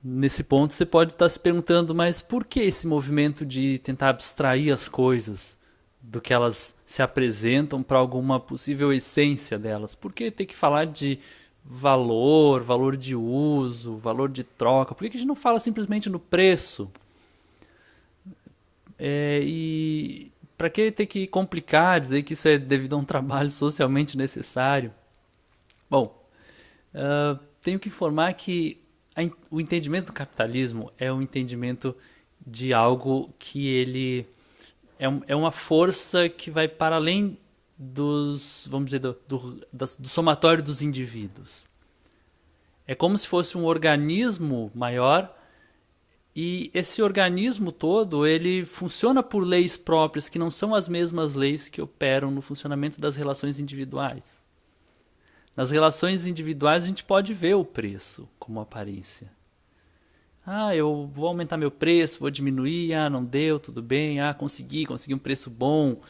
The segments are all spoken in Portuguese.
Nesse ponto você pode estar se perguntando, mas por que esse movimento de tentar abstrair as coisas do que elas se apresentam para alguma possível essência delas? Por que ter que falar de valor, valor de uso, valor de troca? Por que a gente não fala simplesmente no preço? E para que ter que complicar, dizer que isso é devido a um trabalho socialmente necessário? Bom, tenho que informar que o entendimento do capitalismo é um entendimento de algo que ele é uma força que vai para além dos, vamos dizer, do somatório dos indivíduos. É como se fosse um organismo maior e esse organismo todo ele funciona por leis próprias que não são as mesmas leis que operam no funcionamento das relações individuais. Nas relações individuais a gente pode ver o preço como aparência. Ah, eu vou aumentar meu preço, vou diminuir, ah, não deu, tudo bem, ah, consegui um preço bom.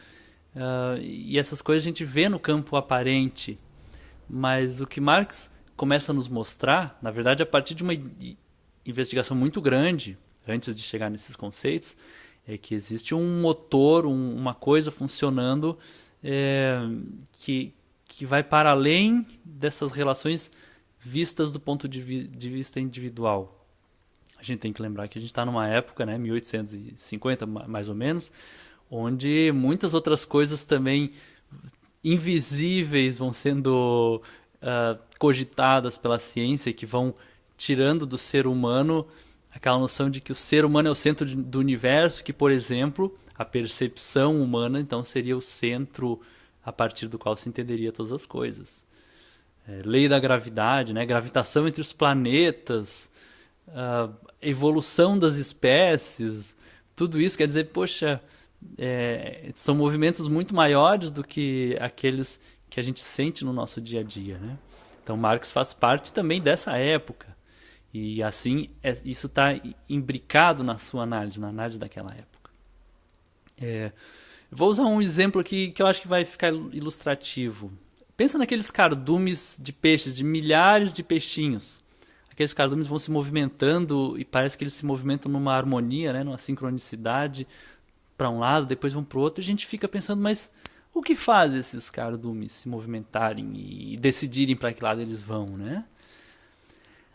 E essas coisas a gente vê no campo aparente. Mas o que Marx começa a nos mostrar, na verdade, a partir de uma investigação muito grande, antes de chegar nesses conceitos, é que existe um motor, uma coisa funcionando é, que, que vai para além dessas relações vistas do ponto de vista individual. A gente tem que lembrar que a gente está numa época, né, 1850 mais ou menos, onde muitas outras coisas também invisíveis vão sendo cogitadas pela ciência, que vão tirando do ser humano aquela noção de que o ser humano é o centro do universo, que, por exemplo, a percepção humana então seria o centro a partir do qual se entenderia todas as coisas. Lei da gravidade, né? Gravitação entre os planetas, evolução das espécies, tudo isso quer dizer, poxa, são movimentos muito maiores do que aqueles que a gente sente no nosso dia a dia, né? Então Marx faz parte também dessa época e assim isso está imbricado na sua análise, na análise daquela época. Vou usar um exemplo aqui que eu acho que vai ficar ilustrativo. Pensa naqueles cardumes de peixes, de milhares de peixinhos. Aqueles cardumes vão se movimentando e parece que eles se movimentam numa harmonia, né, numa sincronicidade para um lado, depois vão para o outro. E a gente fica pensando, mas o que faz esses cardumes se movimentarem e decidirem para que lado eles vão, né?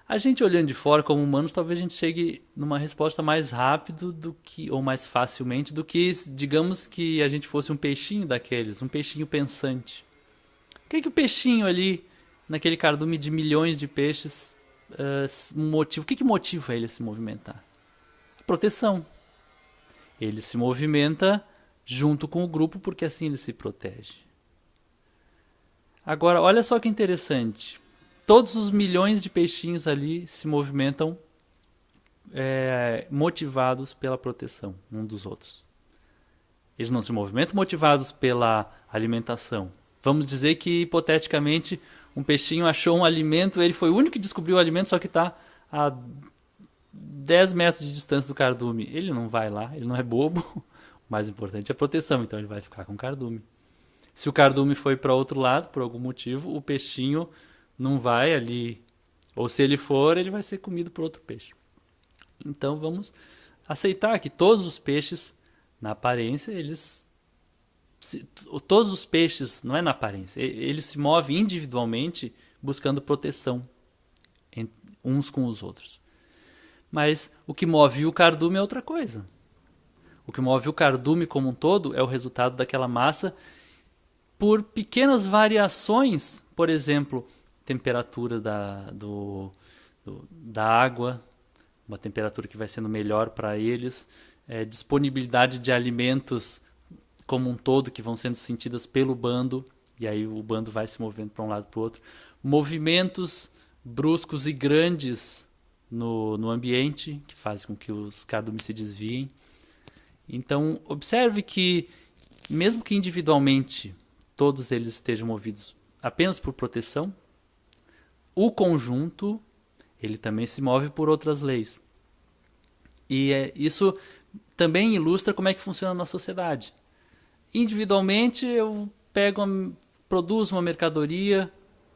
A gente olhando de fora como humanos, talvez a gente chegue numa resposta mais rápido do que ou mais facilmente do que, digamos que a gente fosse um peixinho daqueles, um peixinho pensante. O que o peixinho ali, naquele cardume de milhões de peixes, motiva? O que motiva ele a se movimentar? A proteção. Ele se movimenta junto com o grupo porque assim ele se protege. Agora, olha só que interessante. Todos os milhões de peixinhos ali se movimentam motivados pela proteção um dos outros. Eles não se movimentam motivados pela alimentação. Vamos dizer que, hipoteticamente, um peixinho achou um alimento, ele foi o único que descobriu o alimento, só que está a 10 metros de distância do cardume. Ele não vai lá, ele não é bobo. O mais importante é a proteção, então ele vai ficar com o cardume. Se o cardume foi para outro lado, por algum motivo, o peixinho não vai ali. Ou se ele for, ele vai ser comido por outro peixe. Então vamos aceitar que todos os peixes, na aparência, todos os peixes, não é na aparência, eles se movem individualmente buscando proteção uns com os outros. Mas o que move o cardume é outra coisa. O que move o cardume como um todo é o resultado daquela massa por pequenas variações, por exemplo, temperatura da água, uma temperatura que vai sendo melhor para eles, disponibilidade de alimentos como um todo que vão sendo sentidas pelo bando, e aí o bando vai se movendo para um lado para o outro. Movimentos bruscos e grandes no ambiente, que fazem com que os cardumes se desviem. Então, observe que, mesmo que individualmente todos eles estejam movidos apenas por proteção, o conjunto ele também se move por outras leis. E isso também ilustra como é que funciona na sociedade. Individualmente eu produzo uma mercadoria,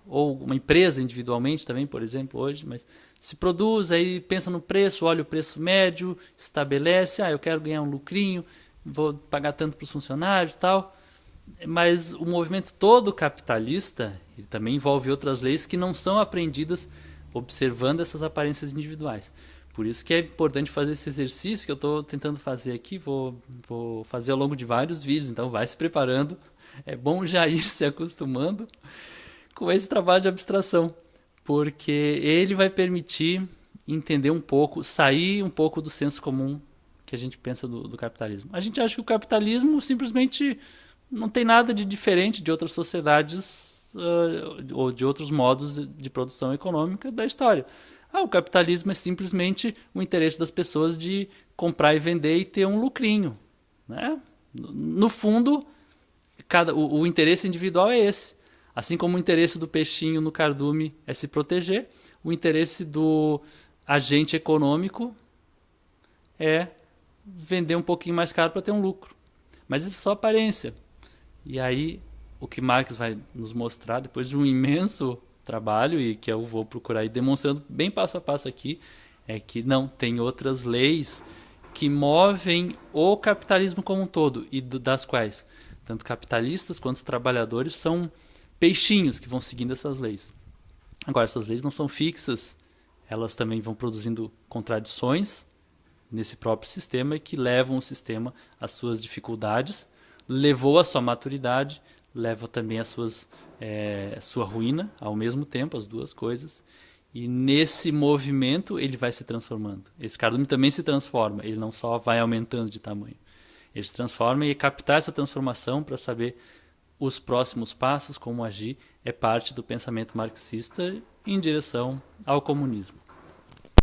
ou uma empresa individualmente também, por exemplo, hoje, mas se produz, aí pensa no preço, olha o preço médio, estabelece, eu quero ganhar um lucrinho, vou pagar tanto para os funcionários e tal. Mas o movimento todo capitalista ele também envolve outras leis que não são aprendidas observando essas aparências individuais. Por isso que é importante fazer esse exercício que eu estou tentando fazer aqui, vou fazer ao longo de vários vídeos, então vai se preparando. É bom já ir se acostumando com esse trabalho de abstração, porque ele vai permitir entender um pouco, sair um pouco do senso comum que a gente pensa do capitalismo. A gente acha que o capitalismo simplesmente não tem nada de diferente de outras sociedades ou de outros modos de produção econômica da história. O capitalismo é simplesmente o interesse das pessoas de comprar e vender e ter um lucrinho, né? No fundo, o interesse individual é esse. Assim como o interesse do peixinho no cardume é se proteger, o interesse do agente econômico é vender um pouquinho mais caro para ter um lucro. Mas isso é só aparência. E aí, o que Marx vai nos mostrar, depois de um imenso trabalho, e que eu vou procurar ir demonstrando bem passo a passo aqui, é que não, tem outras leis que movem o capitalismo como um todo, e das quais tanto capitalistas quanto os trabalhadores são peixinhos que vão seguindo essas leis. Agora, essas leis não são fixas, elas também vão produzindo contradições nesse próprio sistema que levam o sistema às suas dificuldades, levou à sua maturidade, leva também à sua ruína ao mesmo tempo, as duas coisas. E nesse movimento ele vai se transformando. Esse cardume também se transforma, ele não só vai aumentando de tamanho. Ele se transforma e captar essa transformação para saber os próximos passos, como agir, é parte do pensamento marxista em direção ao comunismo.